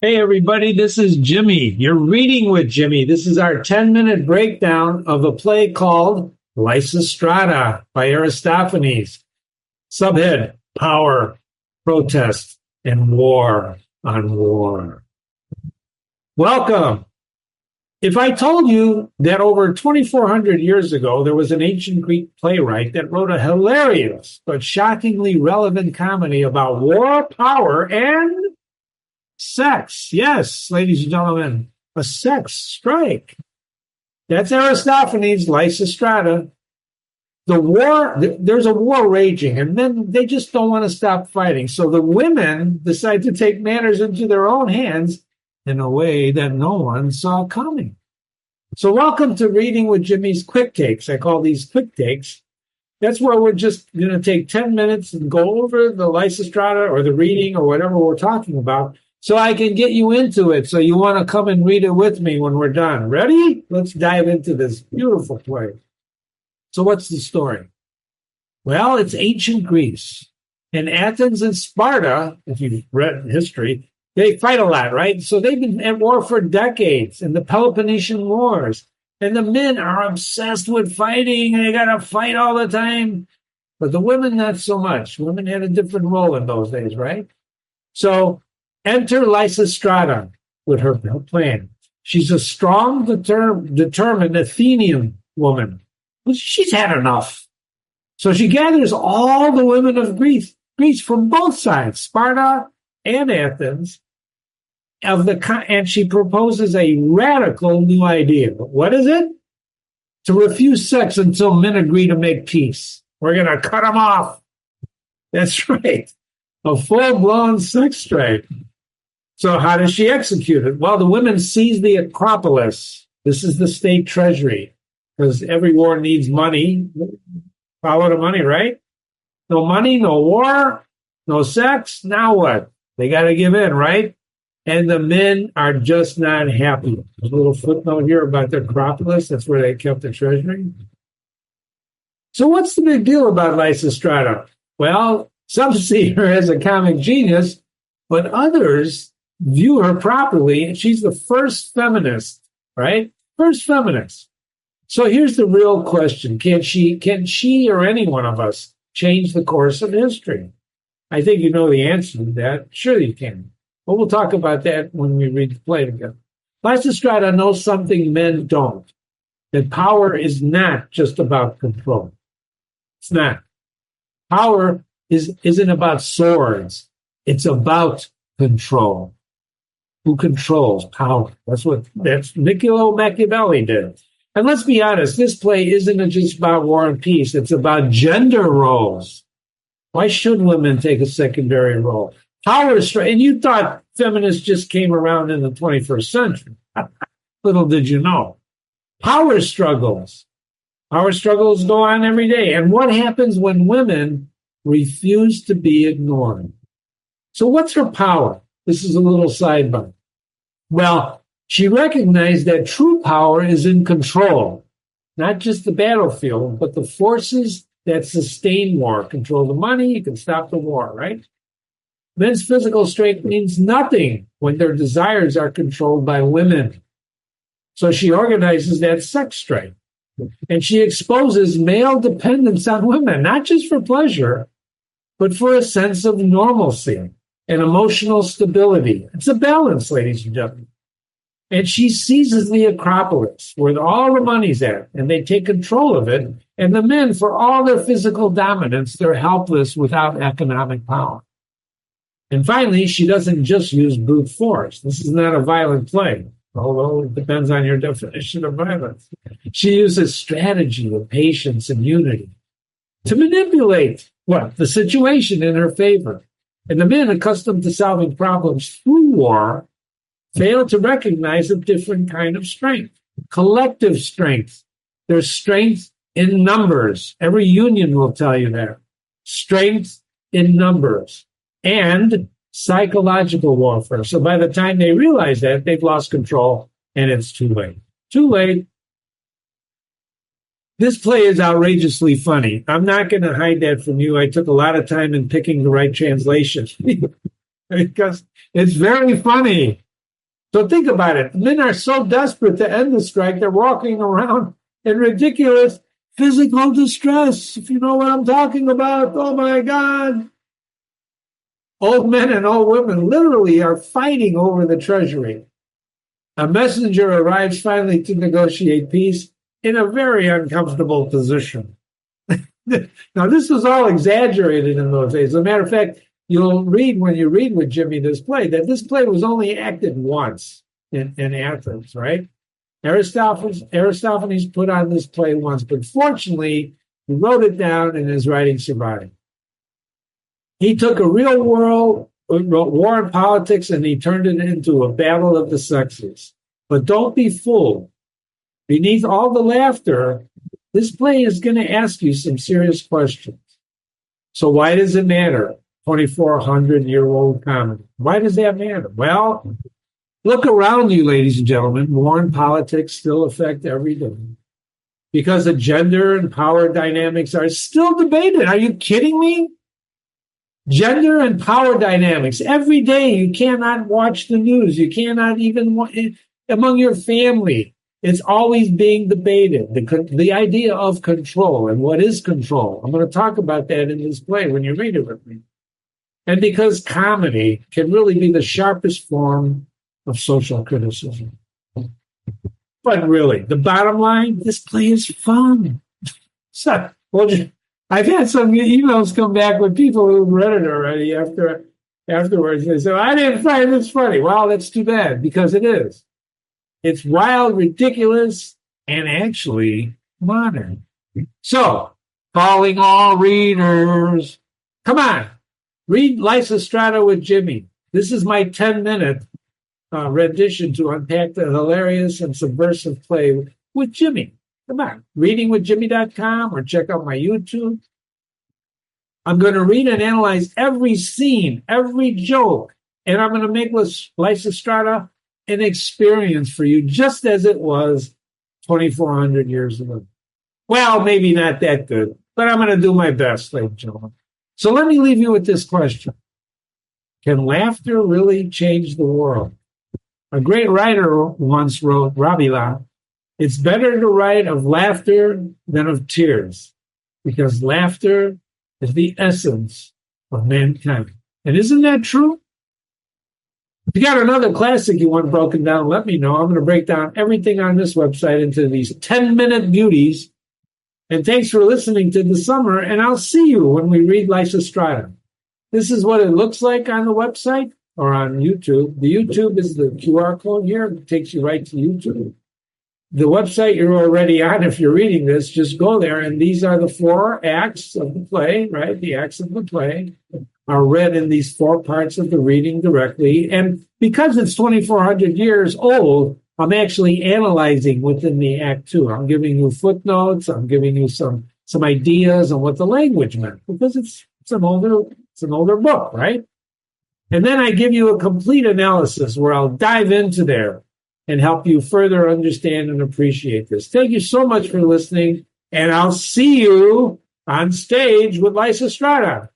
Hey, everybody, this is Jimmy. You're reading with Jimmy. This is our 10-minute breakdown of a play called Lysistrata by Aristophanes. Subhead: Power, Protest, and War on War. Welcome. If I told you that over 2,400 years ago, there was an ancient Greek playwright that wrote a hilarious but shockingly relevant comedy about war, power, and sex. Yes, ladies and gentlemen, a sex strike. That's Aristophanes, Lysistrata. There's a war raging, and then they just don't want to stop fighting. So the women decide to take matters into their own hands in a way that no one saw coming. So welcome to Reading with Jimmy's Quick Takes. I call these Quick Takes. That's where we're just going to take 10 minutes and go over the Lysistrata or the reading or whatever we're talking about, so I can get you into it, so you want to come and read it with me when we're done. Ready? Let's dive into this beautiful play. So what's the story? Well, it's ancient Greece. In Athens and Sparta, if you've read history, they fight a lot, right? So they've been at war for decades in the Peloponnesian Wars. And the men are obsessed with fighting. They got to fight all the time. But the women, not so much. Women had a different role in those days, right? So enter Lysistrata with her plan. She's a strong, determined Athenian woman. She's had enough. So she gathers all the women of Greece from both sides, Sparta and Athens, and she proposes a radical new idea. What is it? To refuse sex until men agree to make peace. We're going to cut them off. That's right. A full-blown sex strike. So how does she execute it? Well, the women seize the Acropolis. This is the state treasury, because every war needs money. Follow the money, right? No money, no war, no sex. Now what? They got to give in, right? And the men are just not happy. There's a little footnote here about the Acropolis. That's where they kept the treasury. So what's the big deal about Lysistrata? Well, some see her as a comic genius, but others view her properly. She's the first feminist, right? First feminist. So here's the real question. Can she or any one of us change the course of history? I think you know the answer to that. Sure you can. But we'll talk about that when we read the play together. Lysistrata knows something men don't, that power is not just about control. It's not. Power isn't about swords. It's about control. Who controls power? That's Niccolo Machiavelli did. And let's be honest, this play isn't just about war and peace. It's about gender roles. Why should women take a secondary role? Power is, and you thought feminists just came around in the 21st century. Little did you know. Power struggles go on every day. And what happens when women refuse to be ignored? So what's her power? This is a little sidebar. Well, she recognized that true power is in control, not just the battlefield, but the forces that sustain war. Control the money, you can stop the war, right? Men's physical strength means nothing when their desires are controlled by women. So she organizes that sex strike. And she exposes male dependence on women, not just for pleasure, but for a sense of normalcy and emotional stability. It's a balance, ladies and gentlemen. And she seizes the Acropolis, where all the money's at, and they take control of it. And the men, for all their physical dominance, they're helpless without economic power. And finally, she doesn't just use brute force. This is not a violent play, although it depends on your definition of violence. She uses strategy and patience and unity to manipulate the situation in her favor. And the men, accustomed to solving problems through war, fail to recognize a different kind of strength, collective strength. There's strength in numbers. Every union will tell you that. Strength in numbers and psychological warfare. So by the time they realize that, they've lost control and it's too late. Too late. This play is outrageously funny. I'm not going to hide that from you. I took a lot of time in picking the right translation because it's very funny. So think about it. Men are so desperate to end the strike, they're walking around in ridiculous physical distress, if you know what I'm talking about. Oh, my God. Old men and old women literally are fighting over the treasury. A messenger arrives finally to negotiate peace in a very uncomfortable position. Now, this was all exaggerated in those days. As a matter of fact, you'll read when you read with Jimmy this play that this play was only acted once in Athens, right? Aristophanes put on this play once, but fortunately, he wrote it down and his writing survived. He took a real world war and politics and he turned it into a battle of the sexes. But don't be fooled. Beneath all the laughter, this play is going to ask you some serious questions. So why does it matter? 2,400-year-old comedy. Why does that matter? Well, look around you, ladies and gentlemen. War and politics still affect every day. Because the gender and power dynamics are still debated. Are you kidding me? Gender and power dynamics. Every day you cannot watch the news. You cannot even, among your family, it's always being debated. The idea of control and what is control. I'm going to talk about that in this play when you read it with me. And because comedy can really be the sharpest form of social criticism. But really, the bottom line, this play is fun. So, I've had some emails come back with people who've read it already afterwards. They say, I didn't find this funny. Well, that's too bad, because it is. It's wild, ridiculous, and actually modern. So, calling all readers, come on, read Lysistrata with Jimmy. This is my 10-minute rendition to unpack the hilarious and subversive play with Jimmy. Come on, readingwithjimmy.com or check out my YouTube. I'm going to read and analyze every scene, every joke, and I'm going to make Lysistrata an experience for you, just as it was 2,400 years ago. Well, maybe not that good, but I'm going to do my best, ladies and gentlemen. So let me leave you with this question. Can laughter really change the world? A great writer once wrote, Rabila, it's better to write of laughter than of tears, because laughter is the essence of mankind. And isn't that true? If you got another classic you want broken down, let me know. I'm going to break down everything on this website into these 10-minute beauties. And thanks for listening to The Summer, and I'll see you when we read Lysistrata. This is what it looks like on the website or on YouTube. The YouTube is the QR code here. It takes you right to YouTube. The website you're already on, if you're reading this, just go there. And these are the 4 acts of the play, right? The acts of the play are read in these 4 parts of the reading directly. And because it's 2,400 years old, I'm actually analyzing within the act too. I'm giving you footnotes. I'm giving you some ideas on what the language meant, because it's an older book, right? And then I give you a complete analysis where I'll dive into there and help you further understand and appreciate this. Thank you so much for listening, and I'll see you on stage with Lysistrata.